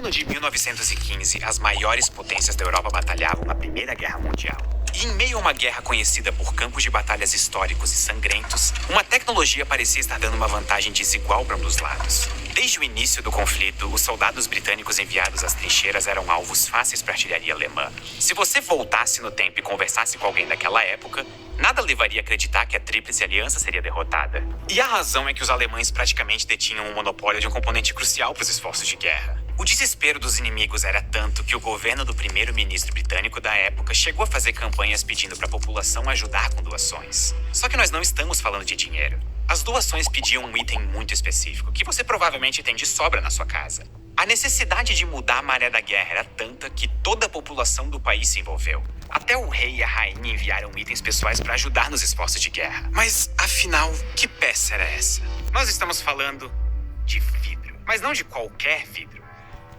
ano de 1915, as maiores potências da Europa batalhavam na Primeira Guerra Mundial. E em meio a uma guerra conhecida por campos de batalhas históricos e sangrentos, uma tecnologia parecia estar dando uma vantagem desigual para um dos lados. Desde o início do conflito, os soldados britânicos enviados às trincheiras eram alvos fáceis para a artilharia alemã. Se você voltasse no tempo e conversasse com alguém daquela época, nada levaria a acreditar que a Tríplice Aliança seria derrotada. E a razão é que os alemães praticamente detinham o monopólio de um componente crucial para os esforços de guerra. O desespero dos inimigos era tanto que o governo do primeiro-ministro britânico da época chegou a fazer campanhas pedindo para a população ajudar com doações. Só que nós não estamos falando de dinheiro. As doações pediam um item muito específico, que você provavelmente tem de sobra na sua casa. A necessidade de mudar a maré da guerra era tanta que toda a população do país se envolveu. Até o rei e a rainha enviaram itens pessoais para ajudar nos esforços de guerra. Mas, afinal, que peça era essa? Nós estamos falando de vidro, mas não de qualquer vidro.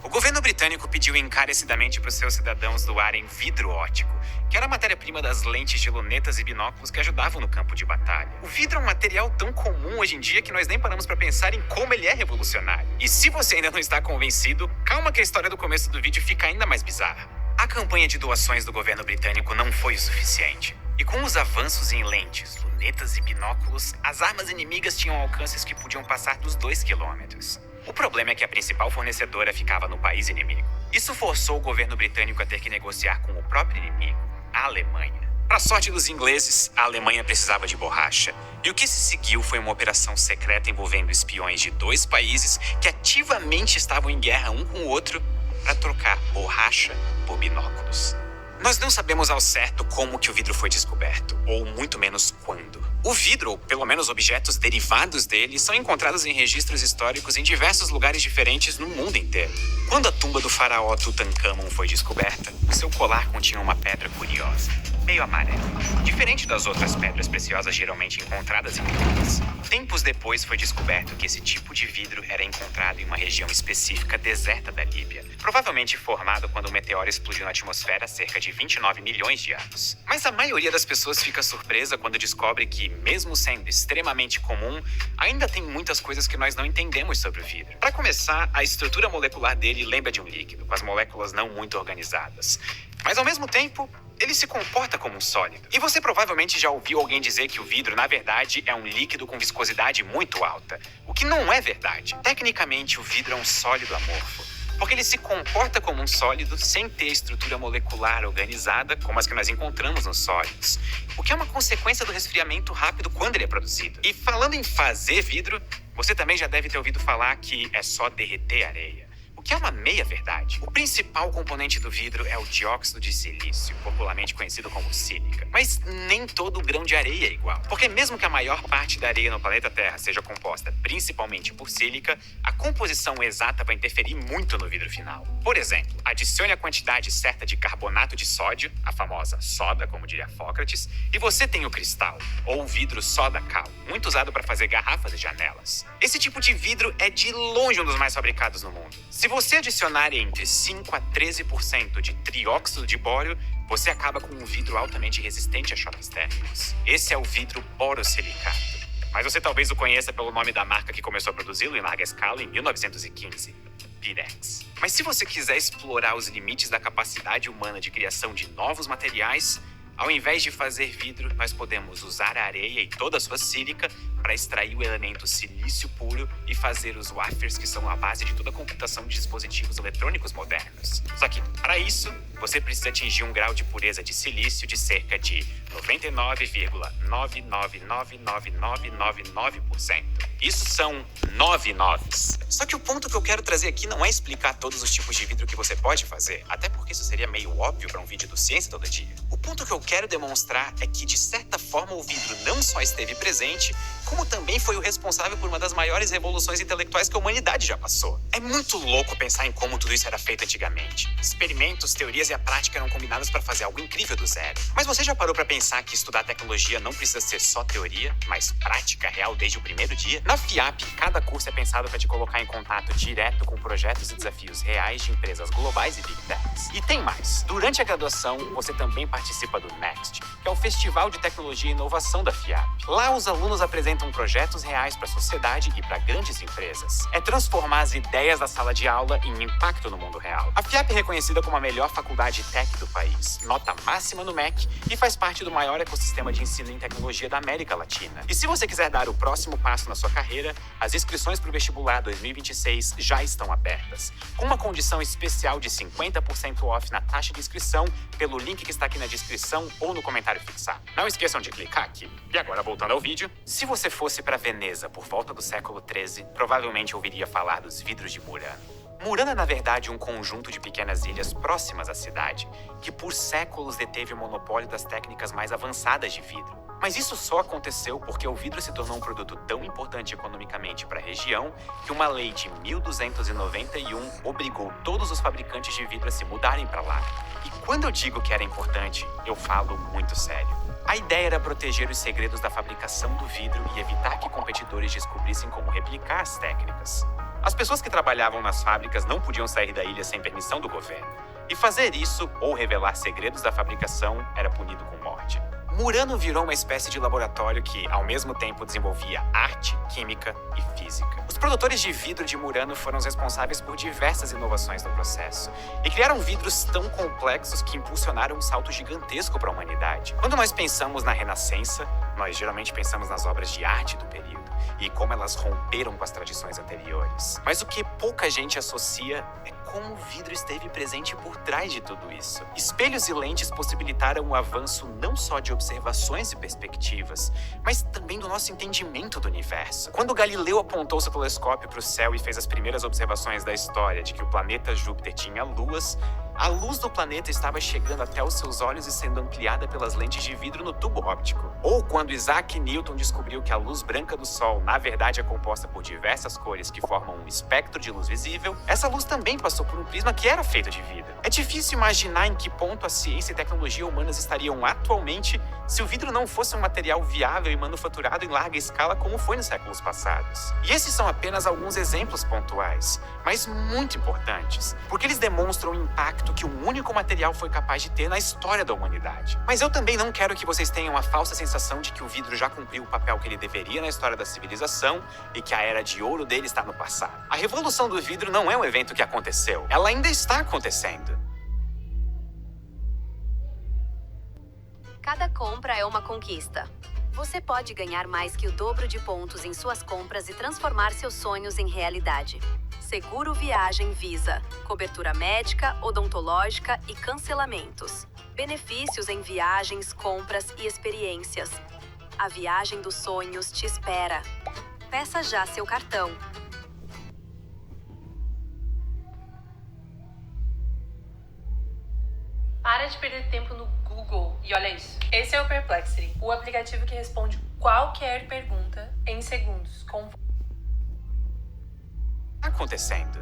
O governo britânico pediu encarecidamente para os seus cidadãos doarem vidro óptico, que era a matéria-prima das lentes de lunetas e binóculos que ajudavam no campo de batalha. O vidro é um material tão comum hoje em dia que nós nem paramos para pensar em como ele é revolucionário. E se você ainda não está convencido, calma que a história do começo do vídeo fica ainda mais bizarra. A campanha de doações do governo britânico não foi o suficiente. E com os avanços em lentes, lunetas e binóculos, as armas inimigas tinham alcances que podiam passar dos 2 quilômetros. O problema é que a principal fornecedora ficava no país inimigo. Isso forçou o governo britânico a ter que negociar com o próprio inimigo, a Alemanha. Para sorte dos ingleses, a Alemanha precisava de borracha. E o que se seguiu foi uma operação secreta envolvendo espiões de 2 países que ativamente estavam em guerra um com o outro para trocar borracha por binóculos. Nós não sabemos ao certo como que o vidro foi descoberto, ou muito menos quando. O vidro, ou pelo menos objetos derivados dele, são encontrados em registros históricos em diversos lugares diferentes no mundo inteiro. Quando a tumba do faraó Tutankhamon foi descoberta, o seu colar continha uma pedra curiosa, meio amarela, diferente das outras pedras preciosas geralmente encontradas em tumbas. Tempos depois foi descoberto que esse tipo de vidro era encontrado em uma região específica deserta da Líbia, provavelmente formado quando um meteoro explodiu na atmosfera há cerca de 29 milhões de anos. Mas a maioria das pessoas fica surpresa quando descobre que, mesmo sendo extremamente comum, ainda tem muitas coisas que nós não entendemos sobre o vidro. Para começar, a estrutura molecular dele lembra de um líquido, com as moléculas não muito organizadas. Mas ao mesmo tempo, ele se comporta como um sólido. E você provavelmente já ouviu alguém dizer que o vidro, na verdade, é um líquido com viscosidade muito alta. O que não é verdade. Tecnicamente, o vidro é um sólido amorfo, porque ele se comporta como um sólido sem ter estrutura molecular organizada como as que nós encontramos nos sólidos, o que é uma consequência do resfriamento rápido quando ele é produzido. E falando em fazer vidro, você também já deve ter ouvido falar que é só derreter areia. O que é uma meia-verdade. O principal componente do vidro é o dióxido de silício, popularmente conhecido como sílica. Mas nem todo grão de areia é igual. Porque mesmo que a maior parte da areia no planeta Terra seja composta principalmente por sílica, a composição exata vai interferir muito no vidro final. Por exemplo, adicione a quantidade certa de carbonato de sódio, a famosa soda, como diria Sócrates, e você tem o cristal, ou o vidro soda-cal, muito usado para fazer garrafas e janelas. Esse tipo de vidro é de longe um dos mais fabricados no mundo. Se você adicionar entre 5 a 13% de trióxido de bório, você acaba com um vidro altamente resistente a choques térmicos. Esse é o vidro borosilicato. Mas você talvez o conheça pelo nome da marca que começou a produzi-lo em larga escala em 1915. Pirex. Mas se você quiser explorar os limites da capacidade humana de criação de novos materiais, ao invés de fazer vidro, nós podemos usar a areia e toda a sua sílica para extrair o elemento silício puro e fazer os wafers que são a base de toda a computação de dispositivos eletrônicos modernos. Só que, para isso, você precisa atingir um grau de pureza de silício de cerca de 99,999999%. Isso são 9 noves. Só que o ponto que eu quero trazer aqui não é explicar todos os tipos de vidro que você pode fazer, até porque isso seria meio óbvio para um vídeo do Ciência Todo Dia. O ponto que eu quero demonstrar é que, de certa forma, o vidro não só esteve presente, como também foi o responsável por uma das maiores revoluções intelectuais que a humanidade já passou. É muito louco pensar em como tudo isso era feito antigamente. Experimentos, teorias e a prática eram combinados para fazer algo incrível do zero. Mas você já parou para pensar que estudar tecnologia não precisa ser só teoria, mas prática real desde o primeiro dia? Na FIAP, cada curso é pensado para te colocar em contato direto com projetos e desafios reais de empresas globais e Big Techs. E tem mais. Durante a graduação, você também participa do NEXT, que é o Festival de Tecnologia e Inovação da FIAP. Lá, os alunos apresentam apresentam projetos reais para a sociedade e para grandes empresas. É transformar as ideias da sala de aula em impacto no mundo real. A FIAP é reconhecida como a melhor faculdade tech do país, nota máxima no MEC e faz parte do maior ecossistema de ensino em tecnologia da América Latina. E se você quiser dar o próximo passo na sua carreira, as inscrições para o vestibular 2026 já estão abertas, com uma condição especial de 50% off na taxa de inscrição pelo link que está aqui na descrição ou no comentário fixado. Não esqueçam de clicar aqui. E agora, voltando ao vídeo, se você fosse para Veneza por volta do século XIII, provavelmente ouviria falar dos vidros de Murano. Murano é, na verdade, um conjunto de pequenas ilhas próximas à cidade, que por séculos deteve o monopólio das técnicas mais avançadas de vidro. Mas isso só aconteceu porque o vidro se tornou um produto tão importante economicamente para a região que uma lei de 1291 obrigou todos os fabricantes de vidro a se mudarem para lá. E quando eu digo que era importante, eu falo muito sério. A ideia era proteger os segredos da fabricação do vidro e evitar que competidores descobrissem como replicar as técnicas. As pessoas que trabalhavam nas fábricas não podiam sair da ilha sem permissão do governo. E fazer isso, ou revelar segredos da fabricação, era punido com morte. Murano virou uma espécie de laboratório que, ao mesmo tempo, desenvolvia arte, química e física. Os produtores de vidro de Murano foram os responsáveis por diversas inovações no processo e criaram vidros tão complexos que impulsionaram um salto gigantesco para a humanidade. Quando nós pensamos na Renascença, nós geralmente pensamos nas obras de arte do período e como elas romperam com as tradições anteriores. Mas o que pouca gente associa é como o vidro esteve presente por trás de tudo isso. Espelhos e lentes possibilitaram o avanço não só de observações e perspectivas, mas também do nosso entendimento do universo. Quando Galileu apontou seu telescópio para o céu e fez as primeiras observações da história de que o planeta Júpiter tinha luas, a luz do planeta estava chegando até os seus olhos e sendo ampliada pelas lentes de vidro no tubo óptico. Ou quando Isaac Newton descobriu que a luz branca do Sol, na verdade, é composta por diversas cores que formam um espectro de luz visível, essa luz também passou por um prisma que era feito de vidro. É difícil imaginar em que ponto a ciência e tecnologia humanas estariam atualmente se o vidro não fosse um material viável e manufaturado em larga escala como foi nos séculos passados. E esses são apenas alguns exemplos pontuais, mas muito importantes, porque eles demonstram o impacto que um único material foi capaz de ter na história da humanidade. Mas eu também não quero que vocês tenham a falsa sensação de que o vidro já cumpriu o papel que ele deveria na história da civilização e que a era de ouro dele está no passado. A revolução do vidro não é um evento que aconteceu, ela ainda está acontecendo. Cada compra é uma conquista. Você pode ganhar mais que o dobro de pontos em suas compras e transformar seus sonhos em realidade. Seguro Viagem Visa, cobertura médica, odontológica e cancelamentos. Benefícios em viagens, compras e experiências. A viagem dos sonhos te espera. Peça já seu cartão. Para de perder tempo no Google e olha isso. Esse é o Perplexity, o aplicativo que responde qualquer pergunta em segundos com acontecendo.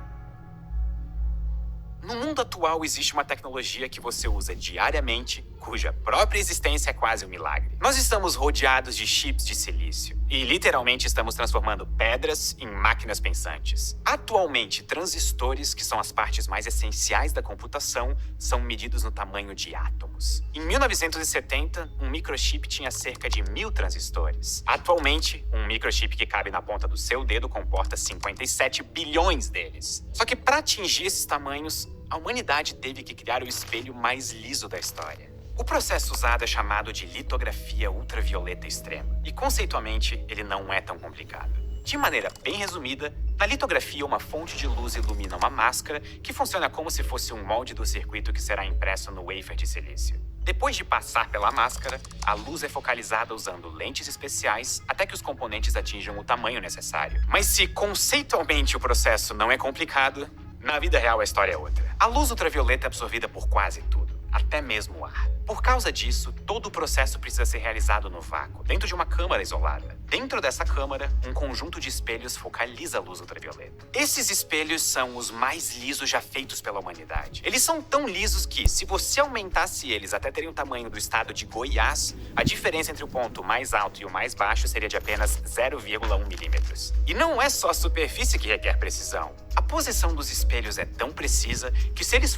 No mundo atual existe uma tecnologia que você usa diariamente, cuja própria existência é quase um milagre. Nós estamos rodeados de chips de silício e literalmente estamos transformando pedras em máquinas pensantes. Atualmente, transistores, que são as partes mais essenciais da computação, são medidos no tamanho de átomos. Em 1970, um microchip tinha cerca de 1000 transistores. Atualmente, um microchip que cabe na ponta do seu dedo comporta 57 bilhões deles. Só que para atingir esses tamanhos, a humanidade teve que criar o espelho mais liso da história. O processo usado é chamado de litografia ultravioleta extrema, e conceitualmente ele não é tão complicado. De maneira bem resumida, na litografia uma fonte de luz ilumina uma máscara que funciona como se fosse um molde do circuito que será impresso no wafer de silício. Depois de passar pela máscara, a luz é focalizada usando lentes especiais até que os componentes atinjam o tamanho necessário. Mas se conceitualmente o processo não é complicado, na vida real a história é outra. A luz ultravioleta é absorvida por quase tudo, até mesmo o ar. Por causa disso, todo o processo precisa ser realizado no vácuo, dentro de uma câmara isolada. Dentro dessa câmara, um conjunto de espelhos focaliza a luz ultravioleta. Esses espelhos são os mais lisos já feitos pela humanidade. Eles são tão lisos que, se você aumentasse eles até terem o tamanho do estado de Goiás, a diferença entre o ponto mais alto e o mais baixo seria de apenas 0,1 milímetros. E não é só a superfície que requer precisão. A posição dos espelhos é tão precisa que se eles